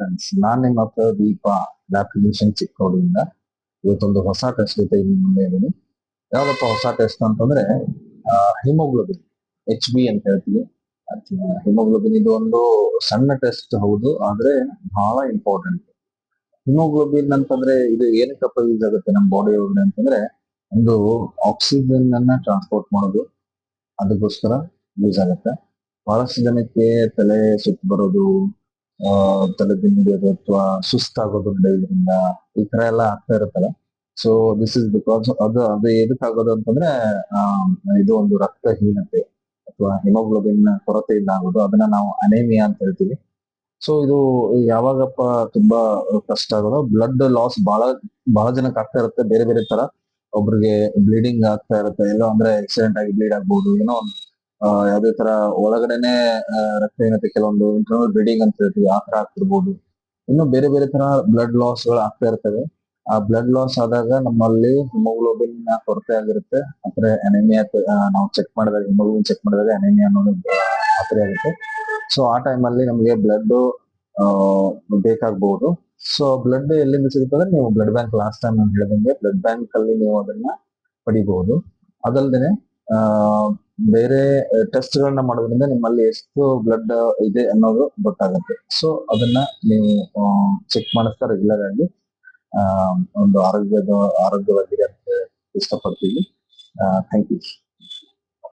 Friends, ನಾನ್ ನಿಮ್ಮ ಹತ್ರ ದೀಪ ಲ್ಯಾಪ್ಲಿಕೇಶನ್ ಚಿಕ್ಕೋಡಿಂದ ಇವತ್ತೊಂದು ಹೊಸ ಟೆಸ್ಟ್ ಜೊತೆ ಇಲ್ಲಿ ಮುಂದೆ ಇದೀನಿ. ಯಾವ್ದಪ್ಪ ಹೊಸ ಟೆಸ್ಟ್ ಅಂತಂದ್ರೆ ಹಿಮೋಗ್ಲೋಬಿನ್, HB ಅಂತ ಹೇಳ್ತೀವಿ. ಹಿಮೋಗ್ಲೋಬಿನ್ ಇದು ಒಂದು ಸಣ್ಣ ಟೆಸ್ಟ್ ಹೌದು, ಆದ್ರೆ ಬಹಳ ಇಂಪಾರ್ಟೆಂಟ್. ಹಿಮೋಗ್ಲೋಬಿನ್ ಅಂತಂದ್ರೆ ಇದು ಏನಕ್ಕಪ್ಪ ಯೂಸ್ ಆಗುತ್ತೆ ನಮ್ಮ ಬಾಡಿ ಒಳಗಡೆ ಅಂತಂದ್ರೆ, ಒಂದು ಆಕ್ಸಿಜನ್ ಅನ್ನ ಟ್ರಾನ್ಸ್ಪೋರ್ಟ್ ಮಾಡೋದು, ಅದಕ್ಕೋಸ್ಕರ ಯೂಸ್ ಆಗುತ್ತೆ. ಬಹಳಷ್ಟು ಜನಕ್ಕೆ ತಲೆ ಸುತ್ತು ಬರೋದು, ತಲೆ ಬಿಂದಿರೋದು ಅಥವಾ ಸುಸ್ತಾಗೋದು ನಡೆಯೋದ್ರಿಂದ ಈ ತರ ಎಲ್ಲ ಆಗ್ತಾ ಇರುತ್ತಲ್ಲ. ಸೊ ದಿಸ್ ಇಸ್ ಬಿಕಾಸ್ ಅದು ಎದಕ್ಕಾಗೋದು ಅಂತಂದ್ರೆ ಇದು ಒಂದು ರಕ್ತಹೀನತೆ ಅಥವಾ ಹಿಮೋಗ್ಲೋಬಿನ್ ಕೊರತೆಯಿಂದ ಆಗೋದು, ಅದನ್ನ ನಾವು ಅನೇಮಿಯಾ ಅಂತ ಹೇಳ್ತೀವಿ. ಸೊ ಇದು ಯಾವಾಗಪ್ಪ ತುಂಬಾ ಕಷ್ಟ ಆಗೋದು, ಬ್ಲಡ್ ಲಾಸ್ ಬಹಳ ಜನಕ್ಕೆ ಆಗ್ತಾ ಇರುತ್ತೆ, ಬೇರೆ ಬೇರೆ ತರ. ಒಬ್ರಿಗೆ ಬ್ಲೀಡಿಂಗ್ ಆಗ್ತಾ ಇರುತ್ತೆ, ಎಲ್ಲೋ ಅಂದ್ರೆ ಆಕ್ಸಿಡೆಂಟ್ ಆಗಿ ಬ್ಲೀಡ್ ಆಗ್ಬಹುದು, ಏನೋ ಯಾವ್ದೇ ತರ ಒಳಗಡೆನೆ ರಕ್ತಹೀನತೆ, ಕೆಲವೊಂದು ಇಂಟರ್ನಲ್ ಬ್ಲೀಡಿಂಗ್ ಅಂತ ಹೇಳ್ತೀವಿ, ಆ ತರ ಆಗ್ತಿರ್ಬೋದು. ಇನ್ನು ಬೇರೆ ಬೇರೆ ತರ ಬ್ಲಡ್ ಲಾಸ್ ಗಳು ಆಗ್ತಾ ಇರ್ತವೆ. ಆ ಬ್ಲಡ್ ಲಾಸ್ ಆದಾಗ ನಮ್ಮಲ್ಲಿ ಹಿಮೋಗ್ಲೋಬಿನ್ ಕೊರತೆ ಆಗಿರುತ್ತೆ, ಅಂದ್ರೆ ಅನೇಮಿಯಾ. ನಾವು ಚೆಕ್ ಮಾಡಿದಾಗ ಹಿಮೋಗ್ಲೋಬಿನ್ ಚೆಕ್ ಮಾಡಿದಾಗ ಅನೇಮಿಯಾ ಅನ್ನೋದು ಖಾತ್ರಿ ಆಗುತ್ತೆ. ಸೊ ಆ ಟೈಮ್ ಅಲ್ಲಿ ನಮಗೆ ಬ್ಲಡ್ ಬೇಕಾಗಬಹುದು. ಸೊ ಬ್ಲಡ್ ಎಲ್ಲಿಂದ ಸಿಗುತ್ತೆ ಅಂದ್ರೆ, ನೀವು ಬ್ಲಡ್ ಬ್ಯಾಂಕ್, ಲಾಸ್ಟ್ ಟೈಮ್ ನಾನು ಹೇಳಿದಂಗೆ ಬ್ಲಡ್ ಬ್ಯಾಂಕ್ ಅಲ್ಲಿ ನೀವು ಅದನ್ನ ಪಡಿಬಹುದು. ಅದಲ್ದೇನೆ ಬೇರೆ ಟೆಸ್ಟ್ ಗಳನ್ನ ಮಾಡೋದ್ರಿಂದ ನಿಮ್ಮಲ್ಲಿ ಎಷ್ಟು ಬ್ಲಡ್ ಇದೆ ಅನ್ನೋದು ಗೊತ್ತಾಗುತ್ತೆ. ಸೊ ಅದನ್ನ ನೀವು ಚೆಕ್ ಮಾಡಿಸ್ತಾ ರೆಗ್ಯುಲರ್ ಆಗಿ ಒಂದು ಆರೋಗ್ಯವಾಗಿರಿ ಅಂತ ಇಷ್ಟಪಡ್ತೀವಿ. Thank you.